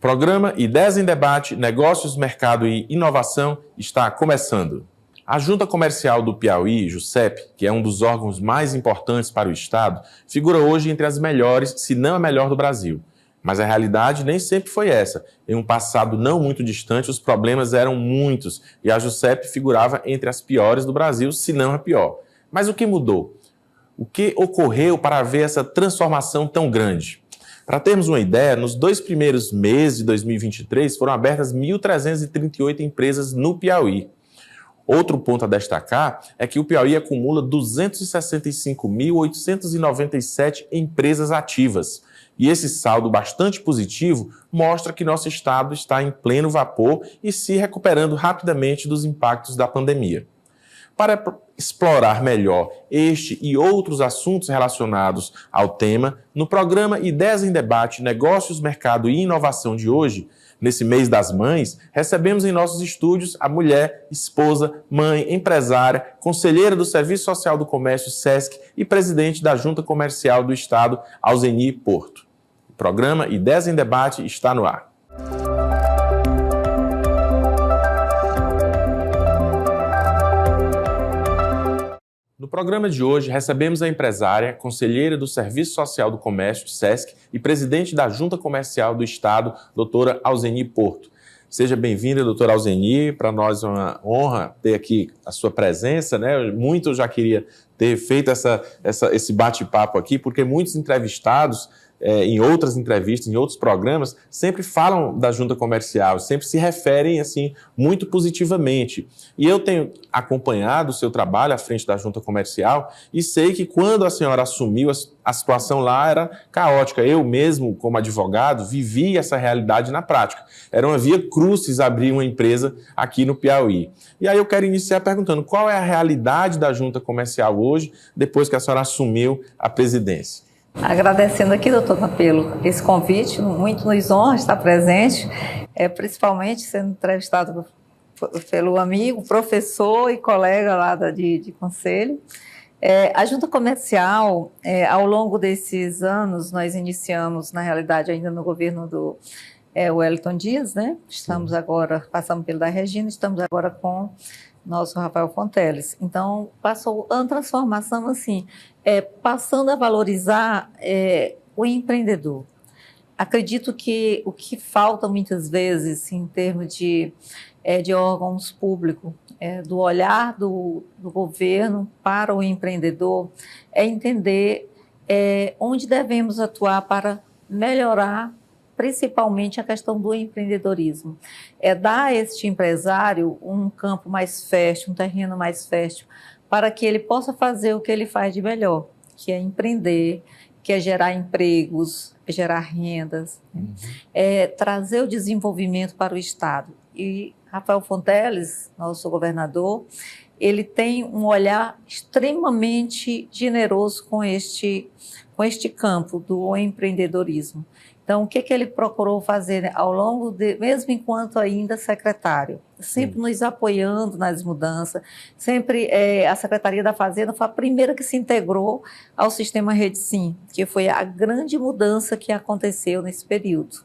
Programa Ideias em Debate, Negócios, Mercado e Inovação está começando. A Junta Comercial do Piauí, JUSEP, que é um dos órgãos mais importantes para o Estado, figura hoje entre as melhores, se não a melhor do Brasil. Mas a realidade nem sempre foi essa. Em um passado não muito distante, os problemas eram muitos e a JUSEP figurava entre as piores do Brasil, se não a pior. Mas o que mudou? O que ocorreu para haver essa transformação tão grande? Para termos uma ideia, nos 2 primeiros meses de 2023 foram abertas 1.338 empresas no Piauí. Outro ponto a destacar é que o Piauí acumula 265.897 empresas ativas. E esse saldo bastante positivo mostra que nosso estado está em pleno vapor e se recuperando rapidamente dos impactos da pandemia. Para explorar melhor este e outros assuntos relacionados ao tema, no programa Ideias em Debate, Negócios, Mercado e Inovação de hoje, nesse mês das mães, recebemos em nossos estúdios a mulher, esposa, mãe, empresária, conselheira do Serviço Social do Comércio SESC e presidente da Junta Comercial do Estado, Alzeni Porto. O programa Ideias em Debate está no ar. No programa de hoje, recebemos a empresária, conselheira do Serviço Social do Comércio, SESC, e presidente da Junta Comercial do Estado, doutora Alzeni Porto. Seja bem-vinda, doutora Alzeni. Para nós é uma honra ter aqui a sua presença, né? Muito eu já queria ter feito esse bate-papo aqui, porque muitos entrevistados, em outras entrevistas, em outros programas, sempre falam da Junta Comercial, sempre se referem assim muito positivamente. E eu tenho acompanhado o seu trabalho à frente da Junta Comercial e sei que quando a senhora assumiu, a situação lá era caótica. Eu mesmo, como advogado, vivi essa realidade na prática. Era uma via crucis abrir uma empresa aqui no Piauí. E aí eu quero iniciar perguntando qual é a realidade da Junta Comercial hoje, depois que a senhora assumiu a presidência. Agradecendo aqui, doutor Campelo, esse convite, muito nos honra estar presente, principalmente sendo entrevistado pelo amigo, professor e colega lá de conselho. A Junta Comercial, ao longo desses anos, nós iniciamos, na realidade, ainda no governo do Wellington Dias, né? Estamos agora, passamos pelo da Regina, estamos agora com nosso Rafael Fonteles. Então, passou uma transformação assim, passando a valorizar o empreendedor. Acredito que o que falta muitas vezes, em termos de órgãos públicos, do olhar do governo para o empreendedor, é entender onde devemos atuar para melhorar principalmente a questão do empreendedorismo. Dar a este empresário um campo mais fértil, um terreno mais fértil, para que ele possa fazer o que ele faz de melhor, que é empreender, que é gerar empregos, gerar rendas, trazer o desenvolvimento para o Estado. E Rafael Fonteles, nosso governador, ele tem um olhar extremamente generoso com este campo do empreendedorismo. Então, o que ele procurou fazer ao longo mesmo enquanto ainda secretário? Sempre nos apoiando nas mudanças, sempre a Secretaria da Fazenda foi a primeira que se integrou ao sistema Rede Sim, que foi a grande mudança que aconteceu nesse período,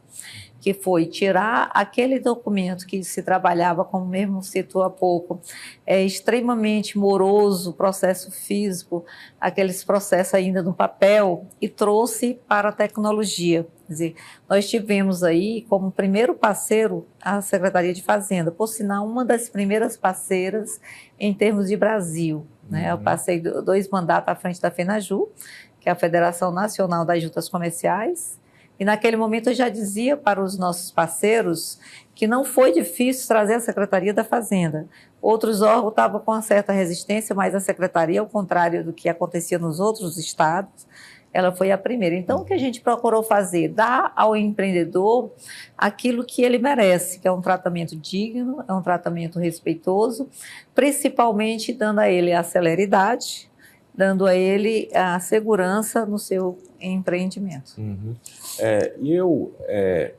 que foi tirar aquele documento que se trabalhava, como mesmo citou há pouco, extremamente moroso, processo físico, aqueles processos ainda no papel, e trouxe para a tecnologia. Quer dizer, nós tivemos aí como primeiro parceiro a Secretaria de Fazenda, por sinal, uma das primeiras parceiras em termos de Brasil. Né? Eu passei 2 mandatos à frente da FENAJU, que é a Federação Nacional das Juntas Comerciais, e naquele momento eu já dizia para os nossos parceiros que não foi difícil trazer a Secretaria da Fazenda. Outros órgãos estavam com uma certa resistência, mas a Secretaria, ao contrário do que acontecia nos outros estados, ela foi a primeira. Então, o que a gente procurou fazer? Dar ao empreendedor aquilo que ele merece, que é um tratamento digno, é um tratamento respeitoso, principalmente dando a ele a celeridade, dando a ele a segurança no seu empreendimento. Eu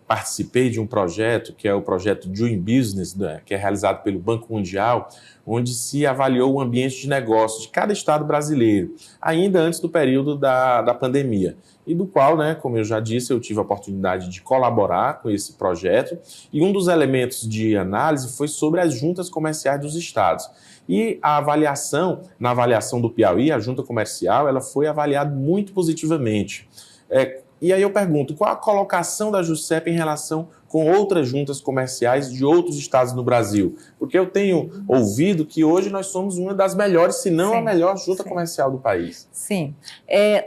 participei de um projeto, que é o projeto Doing Business, que é realizado pelo Banco Mundial, onde se avaliou o ambiente de negócio de cada estado brasileiro, ainda antes do período da pandemia. e do qual, né, como eu já disse, eu tive a oportunidade de colaborar com esse projeto, e um dos elementos de análise foi sobre as juntas comerciais dos estados. E a avaliação, na avaliação do Piauí, a junta comercial, ela foi avaliada muito positivamente. E aí eu pergunto, qual a colocação da JUSEP em relação com outras juntas comerciais de outros estados no Brasil? Porque eu tenho ouvido que hoje nós somos uma das melhores, se não a melhor junta comercial do país. Sim.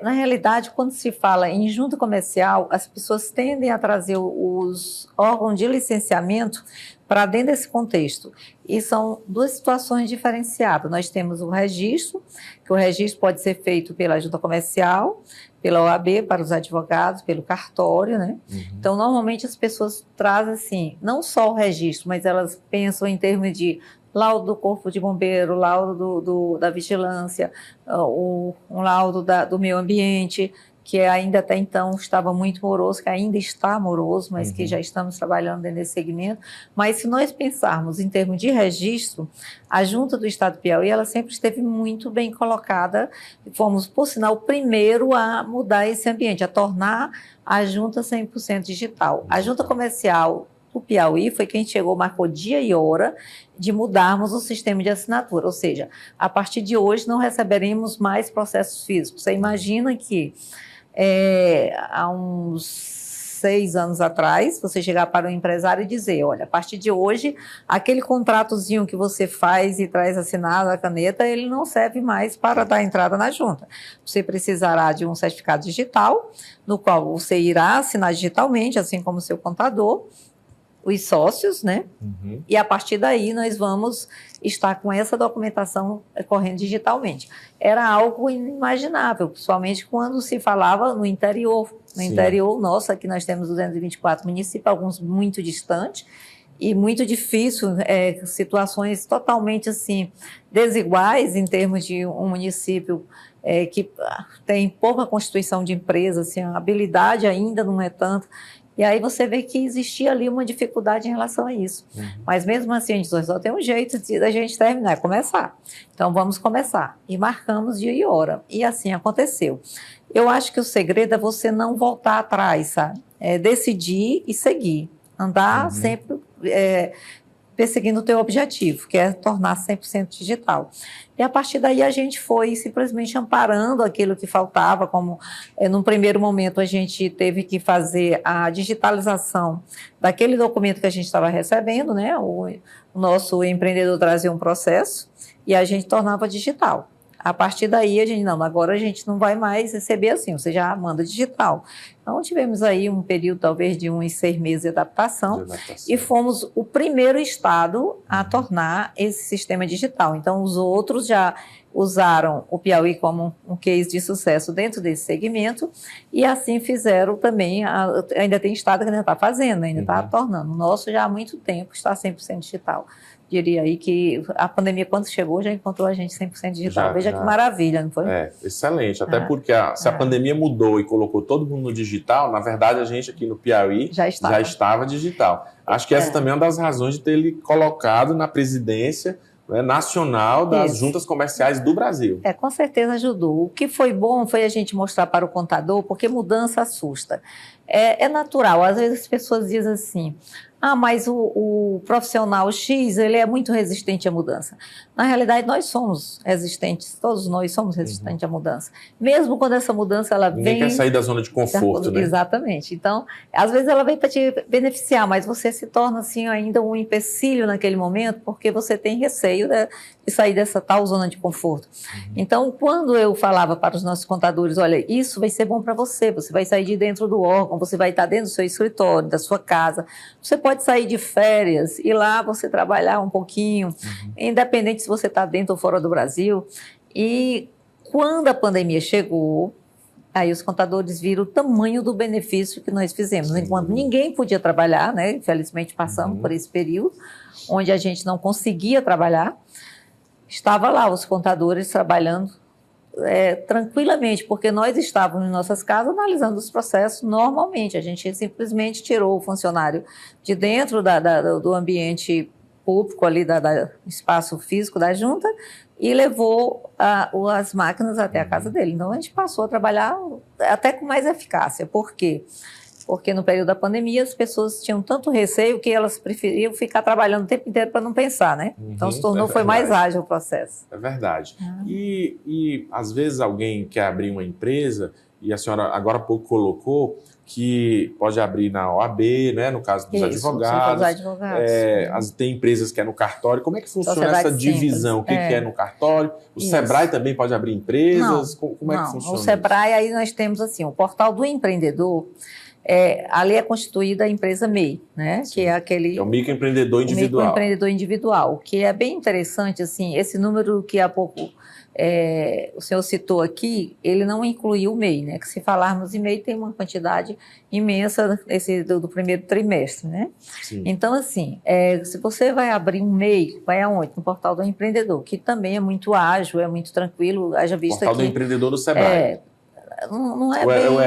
Na realidade, quando se fala em junta comercial, as pessoas tendem a trazer os órgãos de licenciamento para dentro desse contexto. E são duas situações diferenciadas. Nós temos o registro, que o registro pode ser feito pela junta comercial, pela OAB, para os advogados, pelo cartório, né? Então, normalmente as pessoas trazem, assim, não só o registro, mas elas pensam em termos de laudo do Corpo de Bombeiro, laudo da vigilância, um laudo do meio ambiente, que ainda até então estava muito moroso, que ainda está moroso, mas que já estamos trabalhando nesse segmento. Mas se nós pensarmos em termos de registro, a Junta do Estado do Piauí, ela sempre esteve muito bem colocada, fomos, por sinal, o primeiro a mudar esse ambiente, a tornar a Junta 100% digital. A Junta Comercial do Piauí foi quem chegou, marcou dia e hora de mudarmos o sistema de assinatura, ou seja, a partir de hoje não receberemos mais processos físicos. Você imagina que há uns 6 anos atrás, você chegar para um empresário e dizer, olha, a partir de hoje, aquele contratozinho que você faz e traz assinado a caneta, ele não serve mais para dar entrada na junta. Você precisará de um certificado digital, no qual você irá assinar digitalmente, assim como o seu contador, os sócios, né? E a partir daí nós vamos estar com essa documentação correndo digitalmente. Era algo inimaginável, principalmente quando se falava no interior. No interior, nossa, aqui nós temos 224 municípios, alguns muito distantes, e muito difícil, situações totalmente assim, desiguais em termos de um município que tem pouca constituição de empresa, assim, a habilidade ainda não é tanto. E aí você vê que existia ali uma dificuldade em relação a isso. Mas mesmo assim, a gente só tem um jeito da gente terminar, começar. Então vamos começar. E marcamos dia e hora. E assim aconteceu. Eu acho que o segredo é você não voltar atrás, sabe? Decidir e seguir. Andar sempre perseguindo o teu objetivo, que é tornar 100% digital. E a partir daí a gente foi simplesmente amparando aquilo que faltava, como num primeiro momento a gente teve que fazer a digitalização daquele documento que a gente estava recebendo, né? O nosso empreendedor trazia um processo e a gente tornava digital. A partir daí, a gente, não, agora a gente não vai mais receber assim, você já manda digital. Então, tivemos aí um período, talvez, de uns 6 meses de adaptação. E fomos o primeiro estado a tornar esse sistema digital. Então, os outros já usaram o Piauí como um case de sucesso dentro desse segmento e assim fizeram também, ainda tem estado que ainda está fazendo, ainda está tornando. O nosso já há muito tempo está 100% digital. Diria aí que a pandemia, quando chegou, já encontrou a gente 100% digital. Veja que maravilha, não foi? Excelente. Até porque se a pandemia mudou e colocou todo mundo no digital, na verdade, a gente aqui no Piauí já estava digital. Acho que essa também é uma das razões de ter ele colocado na presidência nacional das juntas comerciais do Brasil. Com certeza ajudou. O que foi bom foi a gente mostrar para o contador, porque mudança assusta. É natural, às vezes as pessoas dizem assim, mas o profissional X, ele é muito resistente à mudança. Na realidade, nós somos resistentes, todos nós somos resistentes à mudança. Mesmo quando essa mudança, ela Ninguém quer sair da zona de conforto, né? Exatamente. Então, às vezes ela vem para te beneficiar, mas você se torna, assim, ainda um empecilho naquele momento, porque você tem receio de sair dessa tal zona de conforto. Então, quando eu falava para os nossos contadores, olha, isso vai ser bom para você vai sair de dentro do órgão, você vai estar dentro do seu escritório, da sua casa, você pode sair de férias e lá você trabalhar um pouquinho, independente se você está dentro ou fora do Brasil. E quando a pandemia chegou, aí os contadores viram o tamanho do benefício que nós fizemos. Enquanto ninguém podia trabalhar, né? Infelizmente passamos por esse período, onde a gente não conseguia trabalhar, estava lá os contadores trabalhando tranquilamente, porque nós estávamos em nossas casas analisando os processos normalmente. A gente simplesmente tirou o funcionário de dentro do ambiente público ali, espaço físico da junta, e levou as máquinas até a casa dele. Então, a gente passou a trabalhar até com mais eficácia. Por quê? Porque no período da pandemia as pessoas tinham tanto receio que elas preferiam ficar trabalhando o tempo inteiro para não pensar, né? Então, se tornou, foi mais ágil o processo. É verdade. E, às vezes, alguém quer abrir uma empresa, e a senhora agora há pouco colocou que pode abrir na OAB, né, no caso dos advogados. Tem empresas que é no cartório. Como é que funciona essa divisão? O que é no cartório? O Sebrae também pode abrir empresas? Como é que funciona? O Sebrae, aí nós temos assim, o portal do empreendedor. Ali é constituída a empresa MEI, né? Que é aquele... É o microempreendedor individual. O microempreendedor individual, que é bem interessante, assim, esse número que há pouco o senhor citou aqui, ele não incluiu o MEI, né? Que se falarmos em MEI, tem uma quantidade imensa do primeiro trimestre, né? Sim. Então, assim, se você vai abrir um MEI, vai aonde? No portal do empreendedor, que também é muito ágil, é muito tranquilo, haja visto aqui... Portal do empreendedor do Sebrae. Não é bem,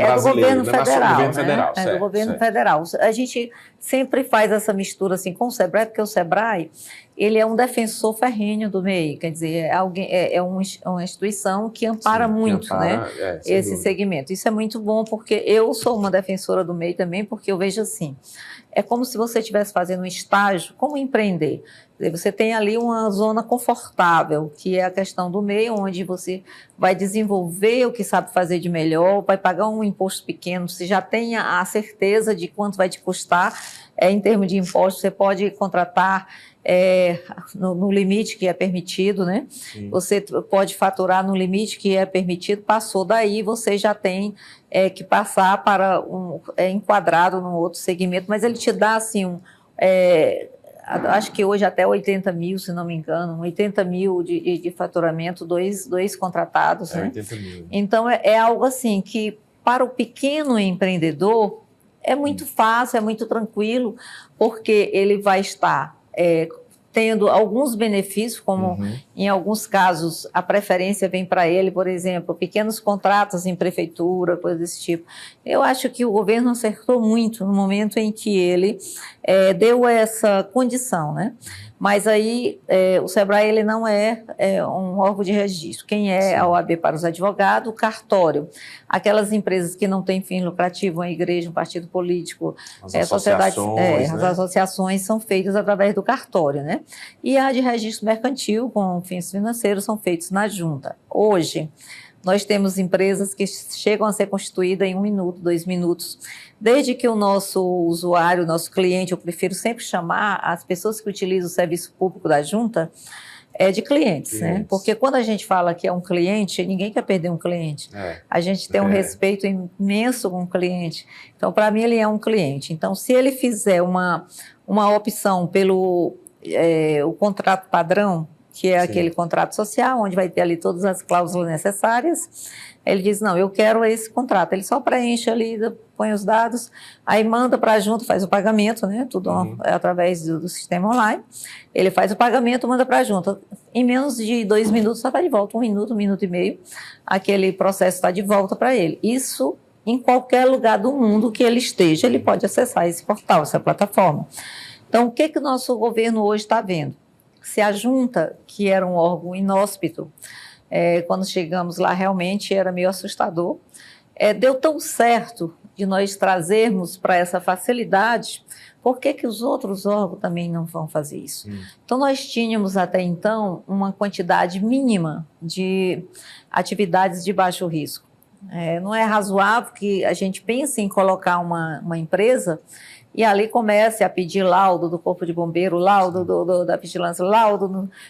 é do governo federal, né? É do governo federal. A gente sempre faz essa mistura assim com o Sebrae, porque o Sebrae, ele é um defensor ferrenho do MEI, quer dizer, é uma instituição que ampara muito, né, esse segmento. Isso é muito bom, porque eu sou uma defensora do MEI também, porque eu vejo assim, é como se você estivesse fazendo um estágio, como empreender. Você tem ali uma zona confortável, que é a questão do MEI, onde você vai desenvolver o que sabe fazer de melhor, vai pagar um imposto pequeno, você já tem a certeza de quanto vai te custar em termos de imposto, você pode contratar no limite que é permitido, né? Sim. Você pode faturar no limite que é permitido, passou daí, você já tem que passar para enquadrado num outro segmento, mas ele te dá assim acho que hoje até 80 mil, se não me engano, 80 mil de faturamento, dois contratados. Né? 80 mil. Então, é algo assim que, para o pequeno empreendedor, é muito fácil, é muito tranquilo, porque ele vai estar tendo alguns benefícios, como em alguns casos a preferência vem para ele, por exemplo, pequenos contratos em prefeitura, coisas desse tipo. Eu acho que o governo acertou muito no momento em que ele deu essa condição, né? Mas aí o Sebrae ele não é um órgão de registro. Quem é a OAB para os advogados? O cartório. Aquelas empresas que não têm fim lucrativo, uma igreja, um partido político, as associações são feitas através do cartório, né? E a de registro mercantil, com fins financeiros, são feitos na junta. Hoje, nós temos empresas que chegam a ser constituídas em 1 minuto, 2 minutos. Desde que o nosso usuário, o nosso cliente, eu prefiro sempre chamar as pessoas que utilizam o serviço público da junta de clientes, né? Porque quando a gente fala que é um cliente, ninguém quer perder um cliente. A gente tem um respeito imenso com o cliente. Então, para mim, ele é um cliente. Então, se ele fizer uma opção pelo o contrato padrão, que é aquele contrato social, onde vai ter ali todas as cláusulas necessárias, ele diz, não, eu quero esse contrato. Ele só preenche ali, põe os dados, aí manda para a junta, faz o pagamento, né? Tudo através do sistema online. Ele faz o pagamento, manda para a junta. Em menos de 2 minutos, só está de volta, 1 minuto, 1 minuto e meio, aquele processo está de volta para ele. Isso em qualquer lugar do mundo que ele esteja, ele pode acessar esse portal, essa plataforma. Então, o que o nosso governo hoje está vendo? Se a junta, que era um órgão inóspito, quando chegamos lá realmente era meio assustador, deu tão certo de nós trazermos para essa facilidade, por que os outros órgãos também não vão fazer isso? Então, nós tínhamos até então uma quantidade mínima de atividades de baixo risco. Não é razoável que a gente pense em colocar uma empresa e ali comece a pedir laudo do Corpo de Bombeiro, laudo da vigilância,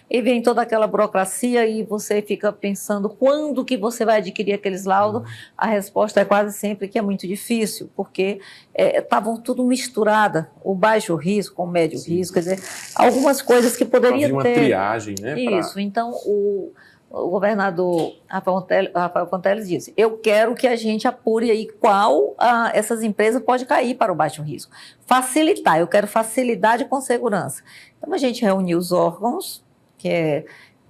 e vem toda aquela burocracia e você fica pensando quando que você vai adquirir aqueles laudos. A resposta é quase sempre que é muito difícil, porque estavam tudo misturada, o baixo risco com o médio risco, quer dizer, algumas coisas que poderia ter. Uma triagem, né? Isso, então o governador Rafael Fonteles disse, eu quero que a gente apure aí qual essas empresas pode cair para o baixo risco. Facilitar, eu quero facilidade com segurança. Então, a gente reuniu os órgãos, que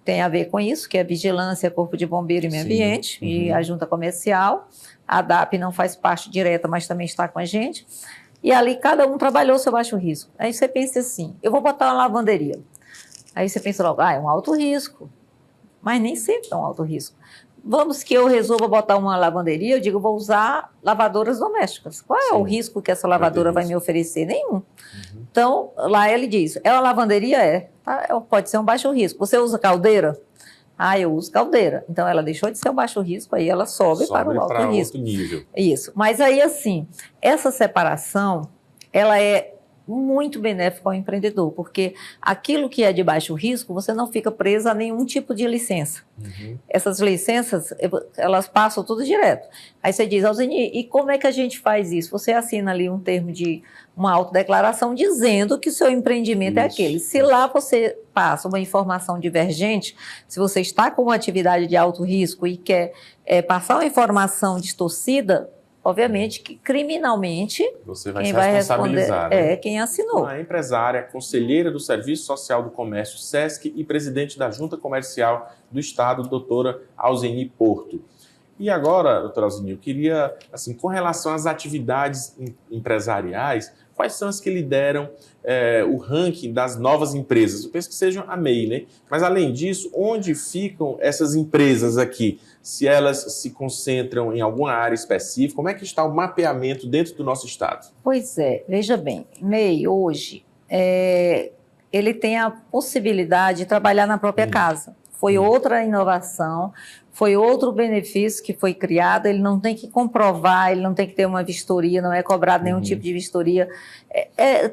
tem a ver com isso, que é Vigilância, Corpo de Bombeiro e Meio Ambiente, e a Junta Comercial. A ADAP não faz parte direta, mas também está com a gente. E ali cada um trabalhou seu baixo risco. Aí você pensa assim, eu vou botar uma lavanderia. Aí você pensa logo, é um alto risco. Mas nem sempre é um alto risco. Vamos que eu resolva botar uma lavanderia, eu digo, vou usar lavadoras domésticas. Qual é o risco que essa lavadora vai me oferecer? Nenhum. Então, lá ele diz, é uma lavanderia? Pode ser um baixo risco. Você usa caldeira? Eu uso caldeira. Então, ela deixou de ser um baixo risco, aí ela sobe para o alto risco. Outro nível. Isso. Mas aí, assim, essa separação, ela é muito benéfica ao empreendedor, porque aquilo que é de baixo risco, você não fica presa a nenhum tipo de licença. Essas licenças, elas passam tudo direto. Aí você diz, Alzeni, e como é que a gente faz isso? Você assina ali um termo de uma autodeclaração dizendo que o seu empreendimento é aquele. Se lá você passa uma informação divergente, se você está com uma atividade de alto risco e quer passar uma informação distorcida, obviamente que criminalmente você vai se responsabilizar, é quem assinou. A empresária, conselheira do Serviço Social do Comércio, SESC, e presidente da Junta Comercial do Estado, doutora Alzeni Porto. E agora, doutora Alzeni, eu queria, assim, com relação às atividades empresariais, quais são as que lideram o ranking das novas empresas? Eu penso que sejam a MEI, né? Mas, além disso, onde ficam essas empresas aqui? Se elas se concentram em alguma área específica, como é que está o mapeamento dentro do nosso estado? Pois é, veja bem, MEI hoje, ele tem a possibilidade de trabalhar na própria casa. Foi outra inovação, foi outro benefício que foi criado, ele não tem que comprovar, ele não tem que ter uma vistoria, não é cobrado nenhum tipo de vistoria.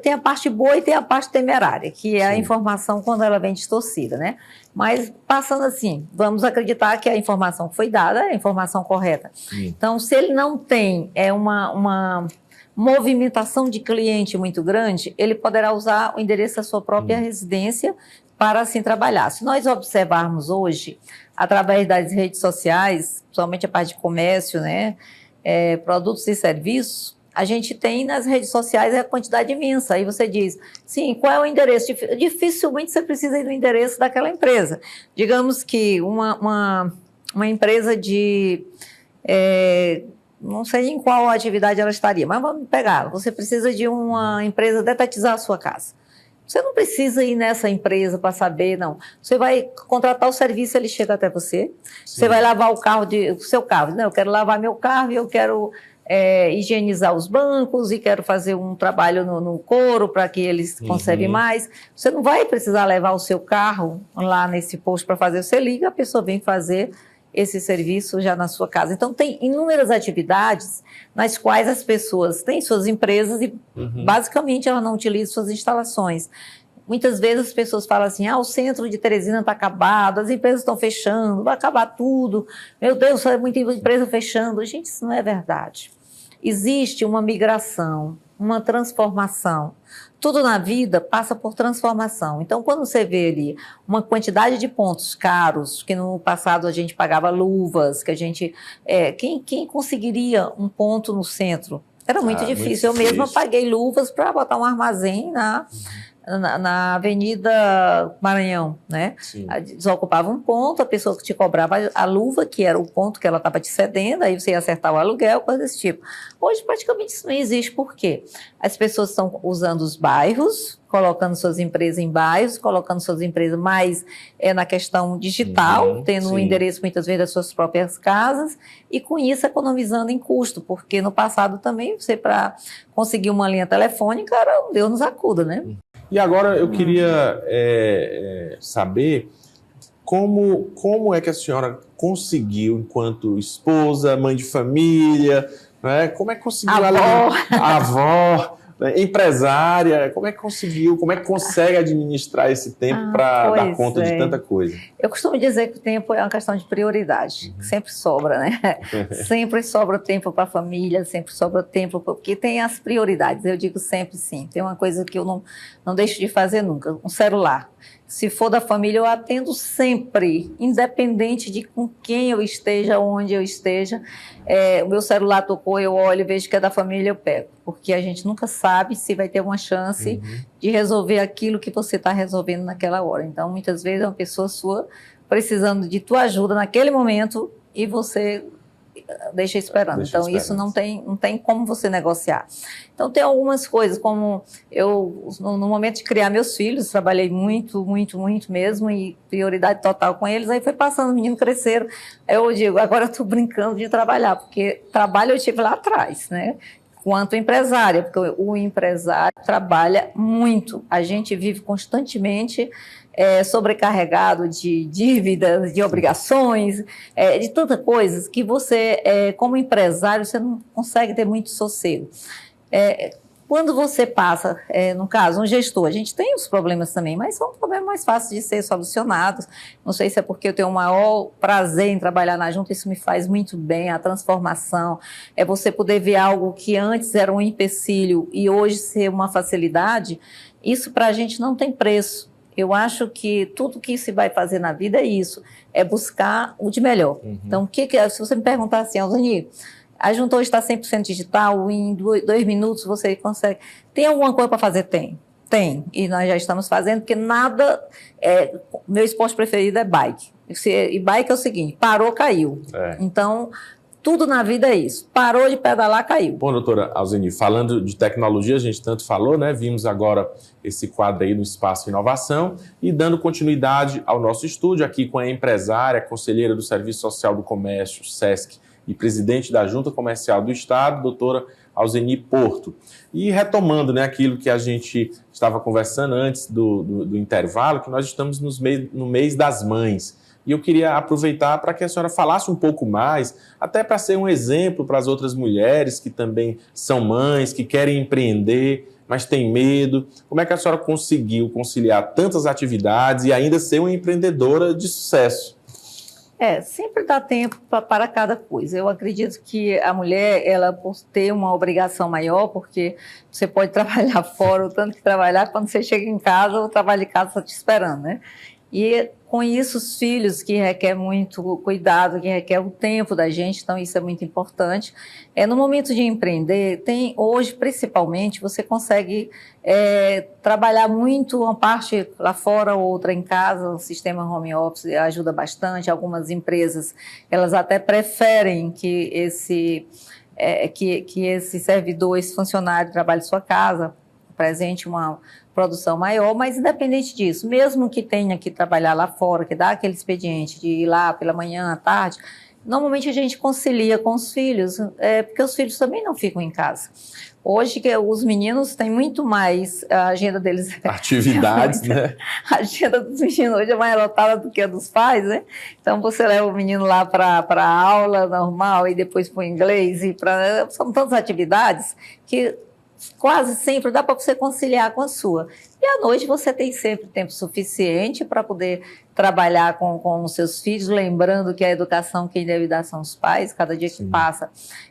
Tem a parte boa e tem a parte temerária, que é a informação quando ela vem distorcida, né? Mas passando assim, vamos acreditar que a informação que foi dada é a informação correta. Então, se ele não tem uma movimentação de cliente muito grande, ele poderá usar o endereço da sua própria residência para assim trabalhar. Se nós observarmos hoje, através das redes sociais, principalmente a parte de comércio, né, produtos e serviços, a gente tem nas redes sociais a quantidade imensa. Aí você diz, sim, qual é o endereço? Dificilmente você precisa ir no endereço daquela empresa. Digamos que uma empresa de... não sei em qual atividade ela estaria, mas vamos pegar. Você precisa de uma empresa detetizar a sua casa. Você não precisa ir nessa empresa para saber, não. Você vai contratar o serviço, ele chega até você. Você vai lavar o seu carro. Não, eu quero lavar meu carro e eu quero higienizar os bancos e quero fazer um trabalho no couro para que eles conservem mais. Você não vai precisar levar o seu carro lá nesse posto para fazer. Você liga, a pessoa vem fazer esse serviço já na sua casa. Então, tem inúmeras atividades nas quais as pessoas têm suas empresas e, basicamente, elas não utilizam suas instalações. Muitas vezes as pessoas falam assim, o centro de Teresina está acabado, as empresas estão fechando, vai acabar tudo. Meu Deus, é muita empresa fechando. Gente, isso não é verdade. Existe uma migração, uma transformação. Tudo na vida passa por transformação. Então, quando você vê ali uma quantidade de pontos caros, que no passado a gente pagava luvas, que a gente... quem conseguiria um ponto no centro? Era muito difícil. Eu mesma paguei luvas para botar um armazém na Avenida Maranhão, né? Desocupava um ponto, a pessoa que te cobrava a luva, que era o ponto que ela estava te cedendo, aí você ia acertar o aluguel, coisa desse tipo. Hoje, praticamente, isso não existe. Por quê? As pessoas estão usando os bairros, colocando suas empresas em bairros, colocando suas empresas mais na questão digital, tendo um endereço, muitas vezes, das suas próprias casas, e com isso economizando em custo, porque no passado também, você para conseguir uma linha telefônica, era um Deus nos acuda, né? E agora eu queria saber como é que a senhora conseguiu, enquanto esposa, mãe de família, né? Como é que conseguiu a avó, né? Empresária, como é que conseguiu, como é que consegue administrar esse tempo para dar conta de tanta coisa? Eu costumo dizer que o tempo é uma questão de prioridade, sempre sobra, né? Sempre sobra tempo para a família, sempre sobra tempo, porque tem as prioridades, eu digo sempre sim. Tem uma coisa que eu não deixo de fazer nunca, um celular. Se for da família, eu atendo sempre, independente de com quem eu esteja, onde eu esteja. O meu celular tocou, eu olho, vejo que é da família, eu pego. Porque a gente nunca sabe se vai ter uma chance de resolver aquilo que você está resolvendo naquela hora. Então, muitas vezes, é uma pessoa sua precisando de tua ajuda naquele momento e você deixa esperando. Então, isso não tem como você negociar. Então, tem algumas coisas, como eu, no momento de criar meus filhos, trabalhei muito mesmo, e prioridade total com eles, aí foi passando, os meninos cresceram. Eu digo, agora eu estou brincando de trabalhar, porque trabalho eu tive lá atrás, né? Quanto empresária, porque o empresário trabalha muito. A gente vive constantemente sobrecarregado de dívidas, de obrigações, de tantas coisas que você, como empresário, você não consegue ter muito sossego. Quando você passa, no caso, um gestor, a gente tem os problemas também, mas são problemas mais fáceis de ser solucionados. Não sei se é porque eu tenho o maior prazer em trabalhar na junta, isso me faz muito bem, a transformação, é você poder ver algo que antes era um empecilho e hoje ser uma facilidade, isso para a gente não tem preço. Eu acho que tudo que se vai fazer na vida é isso, é buscar o de melhor. Uhum. Então, se você me perguntar assim, Alzeni, a junta hoje está 100% digital, em 2 minutos você consegue. Tem alguma coisa para fazer? Tem. E nós já estamos fazendo, porque nada... meu esporte preferido é bike. E bike é o seguinte, parou, caiu. Então, tudo na vida é isso. Parou de pedalar, caiu. Bom, doutora Alzeni, falando de tecnologia, a gente tanto falou, né? Vimos agora esse quadro aí no Espaço Inovação e dando continuidade ao nosso estúdio aqui com a empresária, conselheira do Serviço Social do Comércio, SESC, e presidente da Junta Comercial do Estado, doutora Alzeni Porto. E retomando, né, aquilo que a gente estava conversando antes do intervalo, que nós estamos no mês das mães. E eu queria aproveitar para que a senhora falasse um pouco mais, até para ser um exemplo para as outras mulheres que também são mães, que querem empreender, mas têm medo. Como é que a senhora conseguiu conciliar tantas atividades e ainda ser uma empreendedora de sucesso? Sempre dá tempo para cada coisa. Eu acredito que a mulher, ela por ter uma obrigação maior, porque você pode trabalhar fora, o tanto que trabalhar, quando você chega em casa, o trabalho de casa está te esperando, né? E com isso, os filhos, que requer muito cuidado, que requer o tempo da gente, então isso é muito importante. No momento de empreender, hoje, principalmente, você consegue trabalhar muito, uma parte lá fora, outra em casa, o sistema home office ajuda bastante. Algumas empresas, elas até preferem que esse servidor, esse funcionário trabalhe em sua casa, presente uma produção maior, mas independente disso, mesmo que tenha que trabalhar lá fora, que dá aquele expediente de ir lá pela manhã, à tarde, normalmente a gente concilia com os filhos, porque os filhos também não ficam em casa. Hoje, os meninos têm muito mais, a agenda deles... Atividades, né? A agenda dos meninos hoje é mais lotada do que a dos pais, né? Então, você leva o menino lá para a aula normal e depois para o inglês, são tantas atividades que quase sempre dá para você conciliar com a sua. E à noite você tem sempre tempo suficiente para poder trabalhar com os seus filhos, lembrando que a educação quem deve dar são os pais. Cada dia que passa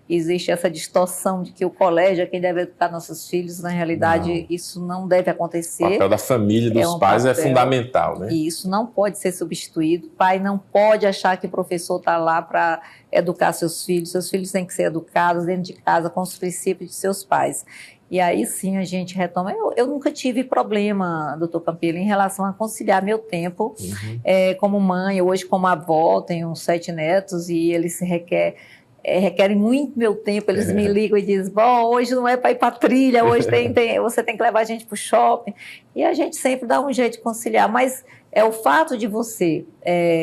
existe essa distorção de que o colégio é quem deve educar nossos filhos. Na realidade, isso não deve acontecer. O papel da família e dos pais é fundamental, né? E isso não pode ser substituído. O pai não pode achar que o professor está lá para educar seus filhos. Seus filhos têm que ser educados dentro de casa com os princípios de seus pais. E aí sim a gente retoma. Eu nunca tive problema, doutor Campelo, em relação a conciliar meu tempo como mãe. Hoje, como avó, tenho 7 netos e eles requerem muito meu tempo. Eles me ligam e dizem, bom, hoje não é para ir para trilha, hoje você tem que levar a gente para o shopping. E a gente sempre dá um jeito de conciliar. Mas o fato de você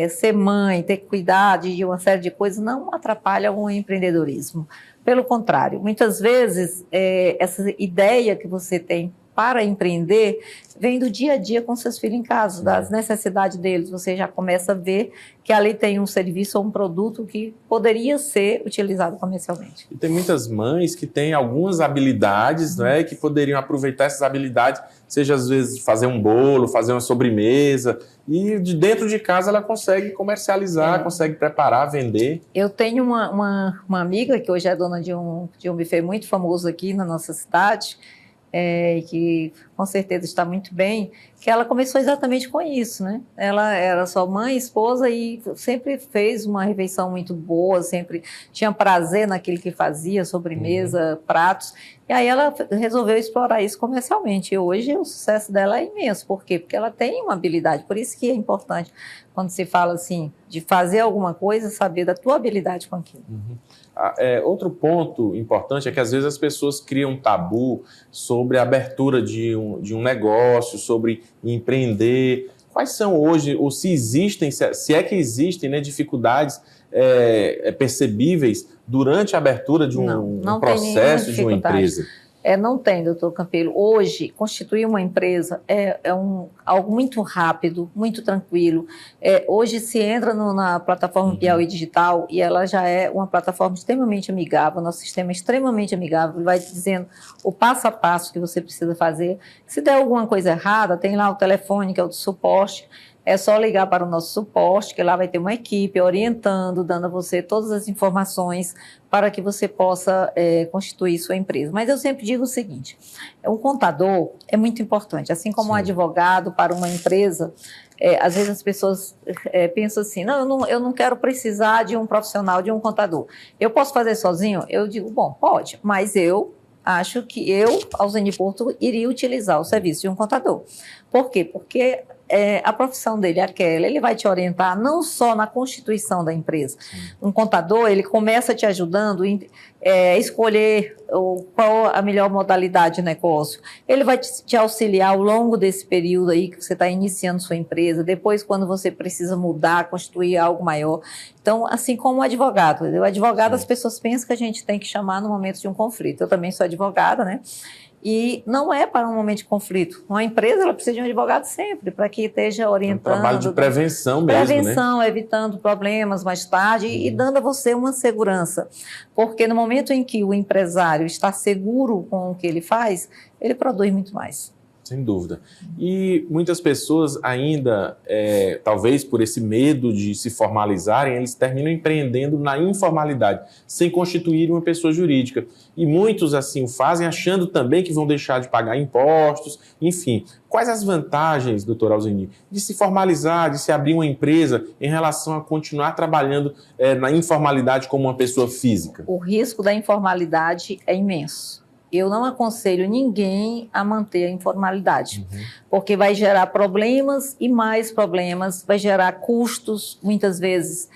ser mãe, ter que cuidar de uma série de coisas, não atrapalha o empreendedorismo. Pelo contrário, muitas vezes essa ideia que você tem para empreender vem do dia a dia com seus filhos em casa, das necessidades deles. Você já começa a ver que ali tem um serviço ou um produto que poderia ser utilizado comercialmente. E tem muitas mães que têm algumas habilidades, né, que poderiam aproveitar essas habilidades, seja às vezes fazer um bolo, fazer uma sobremesa, e de dentro de casa ela consegue comercializar, consegue preparar, vender. Eu tenho uma amiga que hoje é dona de um buffet muito famoso aqui na nossa cidade, que com certeza está muito bem, que ela começou exatamente com isso, né? Ela era só mãe, esposa e sempre fez uma refeição muito boa, sempre tinha prazer naquilo que fazia, sobremesa, pratos, e aí ela resolveu explorar isso comercialmente, e hoje o sucesso dela é imenso. Por quê? Porque ela tem uma habilidade, por isso que é importante, quando se fala assim, de fazer alguma coisa, saber da tua habilidade com aquilo. Outro ponto importante é que às vezes as pessoas criam um tabu sobre a abertura de um negócio, sobre empreender. Quais são hoje, ou se existem, se é que existem, né, dificuldades percebíveis durante a abertura de um processo de uma empresa? Não tem, doutor Campelo. Hoje, constituir uma empresa algo muito rápido, muito tranquilo. Hoje se entra na plataforma Piauí Digital e ela já é uma plataforma extremamente amigável, nosso sistema é extremamente amigável, vai te dizendo o passo a passo que você precisa fazer. Se der alguma coisa errada, tem lá o telefone, que é o do suporte. É só ligar para o nosso suporte, que lá vai ter uma equipe orientando, dando a você todas as informações para que você possa constituir sua empresa. Mas eu sempre digo o seguinte, um contador é muito importante, assim como um advogado para uma empresa. Às vezes as pessoas pensam assim, eu não quero precisar de um profissional, de um contador. Eu posso fazer sozinho? Eu digo, bom, pode, mas eu acho que Alzeni Porto, iria utilizar o serviço de um contador. Por quê? Porque a profissão dele é aquela, ele vai te orientar não só na constituição da empresa. Um contador, ele começa te ajudando a escolher qual a melhor modalidade de negócio. Ele vai te auxiliar ao longo desse período aí que você está iniciando sua empresa, depois quando você precisa mudar, constituir algo maior. Então, assim como o advogado. O advogado, as pessoas pensam que a gente tem que chamar no momento de um conflito. Eu também sou advogada, né? E não é para um momento de conflito. Uma empresa, ela precisa de um advogado sempre, para que esteja orientando. É um trabalho de prevenção mesmo, prevenção, né? Evitando problemas mais tarde e dando a você uma segurança. Porque no momento em que o empresário está seguro com o que ele faz, ele produz muito mais. Sem dúvida. E muitas pessoas ainda, talvez por esse medo de se formalizarem, eles terminam empreendendo na informalidade, sem constituir uma pessoa jurídica. E muitos assim o fazem achando também que vão deixar de pagar impostos, enfim. Quais as vantagens, doutor Alzeni, de se formalizar, de se abrir uma empresa em relação a continuar trabalhando na informalidade como uma pessoa física? O risco da informalidade é imenso. Eu não aconselho ninguém a manter a informalidade, porque vai gerar problemas e mais problemas, vai gerar custos, muitas vezes,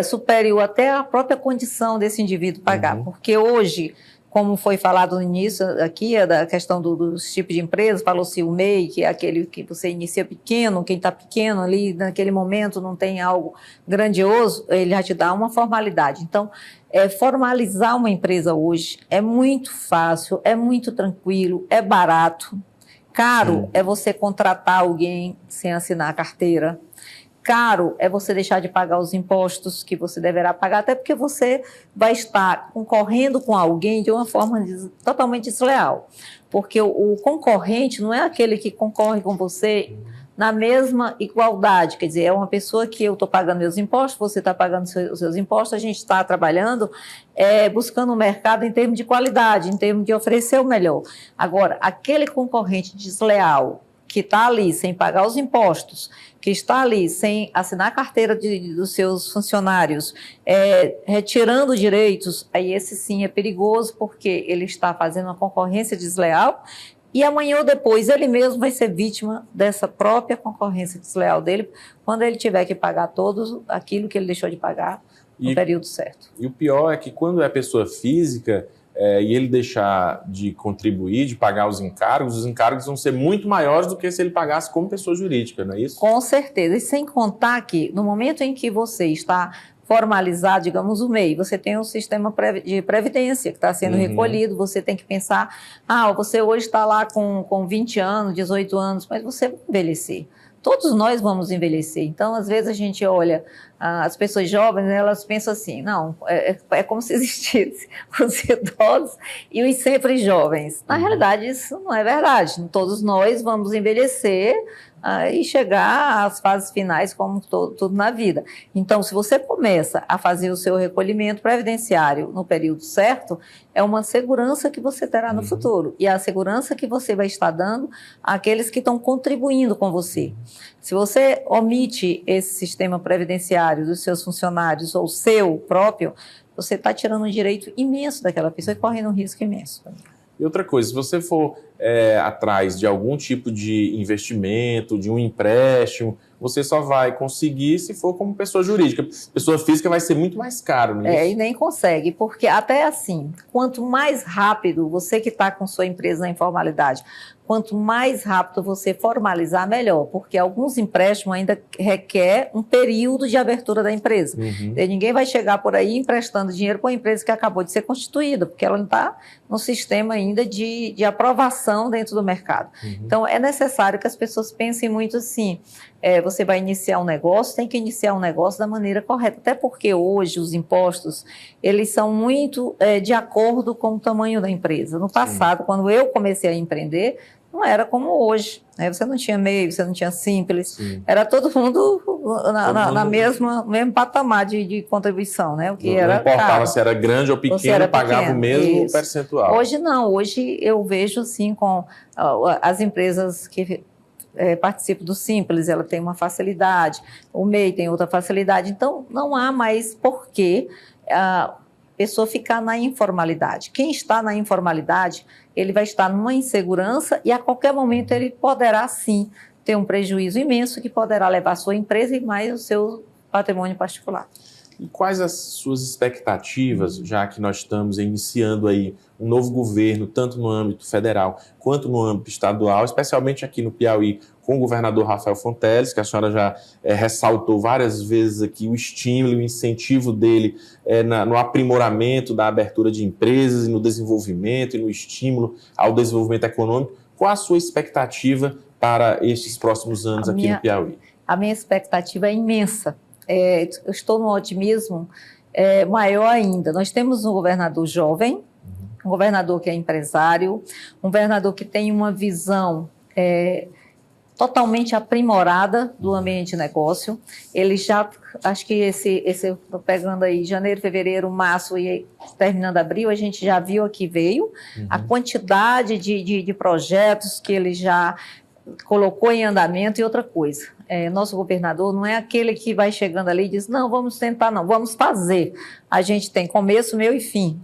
superior até a própria condição desse indivíduo pagar. Porque hoje, como foi falado no início aqui, da questão dos tipos de empresas, falou-se o MEI, que é aquele que você inicia pequeno, quem está pequeno ali, naquele momento não tem algo grandioso, ele já te dá uma formalidade. Então, formalizar uma empresa hoje é muito fácil, é muito tranquilo, é barato. Caro é você contratar alguém sem assinar a carteira. Caro é você deixar de pagar os impostos que você deverá pagar, até porque você vai estar concorrendo com alguém de uma forma totalmente desleal. Porque o concorrente não é aquele que concorre com você na mesma igualdade, quer dizer, é uma pessoa que eu estou pagando meus impostos, você está pagando os seus impostos, a gente está trabalhando, buscando um mercado em termos de qualidade, em termos de oferecer o melhor. Agora, aquele concorrente desleal, que está ali sem pagar os impostos, que está ali sem assinar a carteira dos seus funcionários, retirando direitos, aí esse sim é perigoso, porque ele está fazendo uma concorrência desleal, e amanhã ou depois ele mesmo vai ser vítima dessa própria concorrência desleal dele, quando ele tiver que pagar todo aquilo que ele deixou de pagar no período certo. E o pior é que quando é pessoa física, e ele deixar de contribuir, de pagar os encargos vão ser muito maiores do que se ele pagasse como pessoa jurídica, não é isso? Com certeza, e sem contar que no momento em que você está formalizado, digamos, o MEI, você tem um sistema de previdência que está sendo recolhido, você tem que pensar, você hoje está lá com 20 anos, 18 anos, mas você vai envelhecer. Todos nós vamos envelhecer. Então, às vezes a gente olha as pessoas jovens, elas pensam assim, não, é como se existissem os idosos e os sempre jovens. Na realidade, isso não é verdade. Todos nós vamos envelhecer e chegar às fases finais, como tudo na vida. Então, se você começa a fazer o seu recolhimento previdenciário no período certo, é uma segurança que você terá no futuro. E a segurança que você vai estar dando àqueles que estão contribuindo com você. Se você omite esse sistema previdenciário dos seus funcionários ou seu próprio, você está tirando um direito imenso daquela pessoa e correndo um risco imenso. E outra coisa, se você for atrás de algum tipo de investimento, de um empréstimo, você só vai conseguir se for como pessoa jurídica. Pessoa física vai ser muito mais caro, não é isso? E nem consegue, porque até assim, quanto mais rápido você que está com sua empresa na informalidade, quanto mais rápido você formalizar, melhor, porque alguns empréstimos ainda requer um período de abertura da empresa. E ninguém vai chegar por aí emprestando dinheiro para uma empresa que acabou de ser constituída, porque ela não está no sistema ainda de aprovação dentro do mercado. Então, é necessário que as pessoas pensem muito assim, você vai iniciar um negócio, tem que iniciar um negócio da maneira correta, até porque hoje os impostos, eles são muito de acordo com o tamanho da empresa. No passado, quando eu comecei a empreender, não era como hoje, né? Você não tinha MEI, você não tinha Simples, era todo mundo no mesmo patamar de contribuição, né? O que não importava caro. Se era grande ou pequeno, pagava o mesmo percentual. Hoje não, hoje eu vejo assim com as empresas que participo do Simples, ela tem uma facilidade, o MEI tem outra facilidade, então não há mais porquê a pessoa ficar na informalidade. Quem está na informalidade, ele vai estar numa insegurança e a qualquer momento ele poderá sim ter um prejuízo imenso que poderá levar a sua empresa e mais o seu patrimônio particular. E quais as suas expectativas, já que nós estamos iniciando aí um novo governo, tanto no âmbito federal quanto no âmbito estadual, especialmente aqui no Piauí, com o governador Rafael Fonteles, que a senhora já ressaltou várias vezes aqui o estímulo, o incentivo dele no aprimoramento da abertura de empresas e no desenvolvimento e no estímulo ao desenvolvimento econômico. Qual a sua expectativa para estes próximos anos aqui no Piauí? A minha expectativa é imensa. Eu estou num otimismo maior ainda. Nós temos um governador jovem, um governador que é empresário, um governador que tem uma visão totalmente aprimorada do ambiente de negócio. Ele já, acho que estou pegando aí janeiro, fevereiro, março e terminando abril, a gente já viu aqui veio a quantidade de projetos que ele já colocou em andamento. E outra coisa, nosso governador não é aquele que vai chegando ali e diz, não, vamos tentar, não, vamos fazer. A gente tem começo, meio e fim.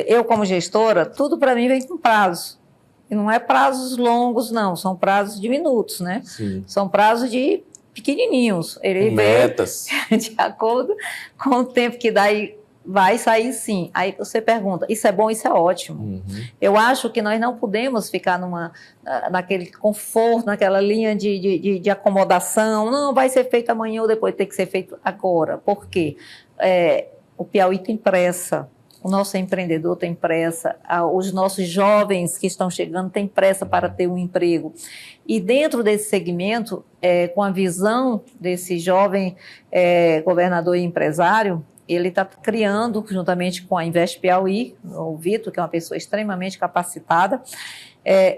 Eu, como gestora, tudo para mim vem com prazo. E não é prazos longos, não, são prazos de minutos, né? Sim. São prazos de pequenininhos. Ele metas. De acordo com o tempo que daí vai sair, sim. Aí você pergunta, isso é bom, isso é ótimo. Eu acho que nós não podemos ficar naquele conforto, naquela linha de acomodação. Não, vai ser feito amanhã ou depois, tem que ser feito agora. Por quê? O Piauí tem pressa. O nosso empreendedor tem pressa, os nossos jovens que estão chegando têm pressa para ter um emprego. E dentro desse segmento, com a visão desse jovem governador e empresário, ele está criando, juntamente com a Invest Piauí, o Vitor, que é uma pessoa extremamente capacitada,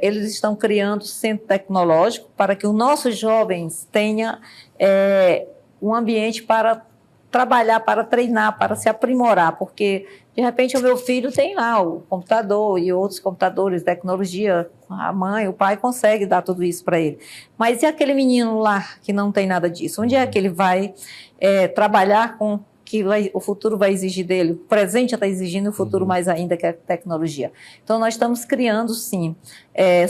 eles estão criando centro tecnológico para que os nossos jovens tenham um ambiente para trabalhar, para treinar, para se aprimorar, porque de repente o meu filho tem lá o computador e outros computadores, tecnologia, a mãe, o pai consegue dar tudo isso para ele. Mas e aquele menino lá que não tem nada disso? Onde é que ele vai trabalhar com o futuro vai exigir dele? O presente já está exigindo, o futuro mais ainda, que é a tecnologia. Então, nós estamos criando, sim,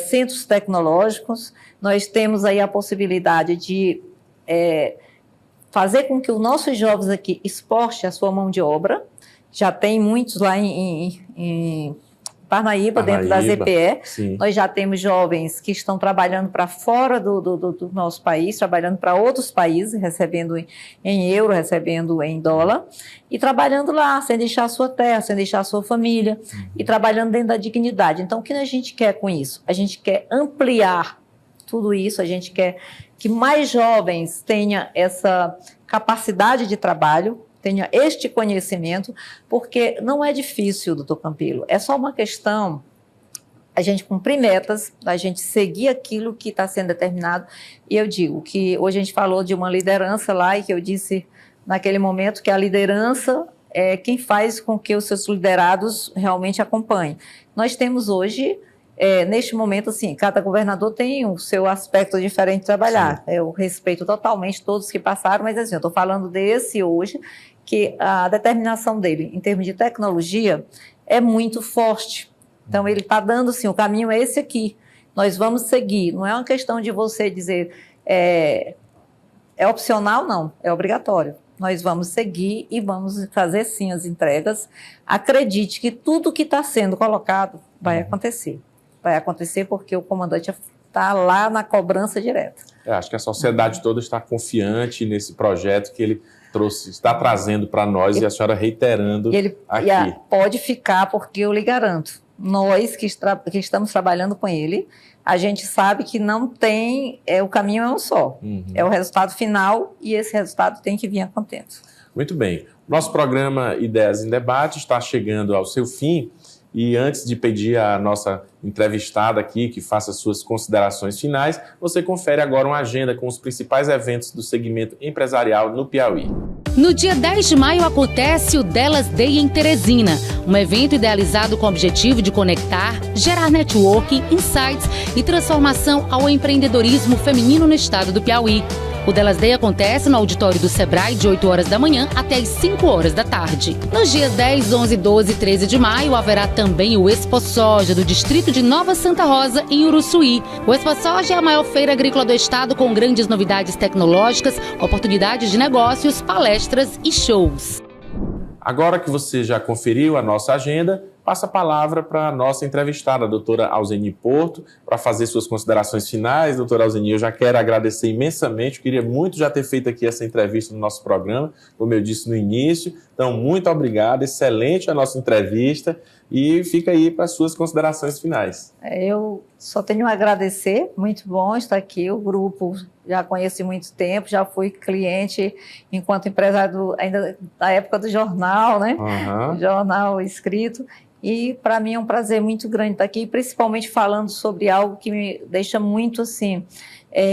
centros tecnológicos, nós temos aí a possibilidade de fazer com que os nossos jovens aqui exportem a sua mão de obra. Já tem muitos lá em Parnaíba, dentro da ZPE. Sim. Nós já temos jovens que estão trabalhando para fora do nosso país, trabalhando para outros países, recebendo em euro, recebendo em dólar, e trabalhando lá, sem deixar a sua terra, sem deixar a sua família, e trabalhando dentro da dignidade. Então, o que a gente quer com isso? A gente quer ampliar tudo isso, a gente quer que mais jovens tenham essa capacidade de trabalho, tenha este conhecimento, porque não é difícil, doutor Campelo, é só uma questão a gente cumprir metas, a gente seguir aquilo que está sendo determinado. E eu digo que hoje a gente falou de uma liderança lá, e que eu disse naquele momento que a liderança é quem faz com que os seus liderados realmente acompanhem. Nós temos hoje, neste momento, assim, cada governador tem o seu aspecto diferente de trabalhar. Eu respeito totalmente todos que passaram, mas assim, eu estou falando desse hoje, que a determinação dele, em termos de tecnologia, é muito forte. Então, ele está dando assim, o caminho é esse aqui, nós vamos seguir. Não é uma questão de você dizer, é opcional, não, é obrigatório. Nós vamos seguir e vamos fazer sim as entregas. Acredite que tudo que está sendo colocado vai acontecer. Vai acontecer porque o comandante está lá na cobrança direta. Acho que a sociedade toda está confiante nesse projeto que ele está trazendo para nós e a senhora reiterando aqui. Pode ficar, porque eu lhe garanto, nós que estamos trabalhando com ele, a gente sabe que não tem, o caminho é um só, é o resultado final e esse resultado tem que vir a contento. Muito bem. Nosso programa Ideias em Debate está chegando ao seu fim e antes de pedir à nossa entrevistada aqui que faça suas considerações finais, você confere agora uma agenda com os principais eventos do segmento empresarial no Piauí. No dia 10 de maio acontece o Delas Day em Teresina, um evento idealizado com o objetivo de conectar, gerar networking, insights e transformação ao empreendedorismo feminino no estado do Piauí. O Delas Day acontece no auditório do Sebrae de 8 horas da manhã até as 5 horas da tarde. Nos dias 10, 11, 12 e 13 de maio haverá também o Expo Soja do distrito de Nova Santa Rosa, em Uruçuí. O Expo Soja é a maior feira agrícola do estado com grandes novidades tecnológicas, oportunidades de negócios, palestras e shows. Agora que você já conferiu a nossa agenda, passa a palavra para a nossa entrevistada, a doutora Alzeni Porto, para fazer suas considerações finais. Doutora Alzeni, eu já quero agradecer imensamente, eu queria muito já ter feito aqui essa entrevista no nosso programa, como eu disse no início. Então, muito obrigado, excelente a nossa entrevista e fica aí para as suas considerações finais. Eu só tenho a agradecer, muito bom estar aqui, o grupo já conheci há muito tempo, já fui cliente enquanto empresário ainda da época do jornal, né? Jornal escrito. E para mim é um prazer muito grande estar aqui, principalmente falando sobre algo que me deixa muito assim,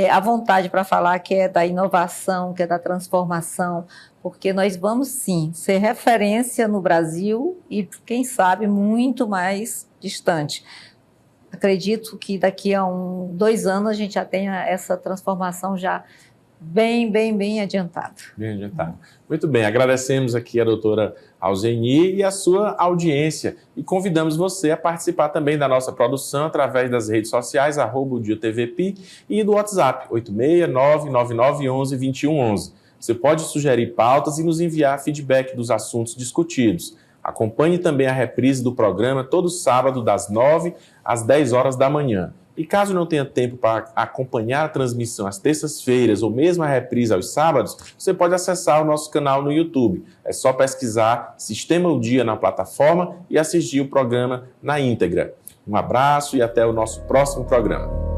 à vontade para falar, que é da inovação, que é da transformação, porque nós vamos sim ser referência no Brasil e, quem sabe, muito mais distante. Acredito que daqui a 2 anos a gente já tenha essa transformação já bem adiantada. Bem adiantada. Muito bem, agradecemos aqui a doutora Alzeni e a sua audiência e convidamos você a participar também da nossa produção através das redes sociais, @ODioTVP e do WhatsApp 86999112111. Você pode sugerir pautas e nos enviar feedback dos assuntos discutidos. Acompanhe também a reprise do programa todo sábado das 9 às 10 horas da manhã. E caso não tenha tempo para acompanhar a transmissão às terças-feiras ou mesmo a reprise aos sábados, você pode acessar o nosso canal no YouTube. É só pesquisar Sistema O Dia na plataforma e assistir o programa na íntegra. Um abraço e até o nosso próximo programa.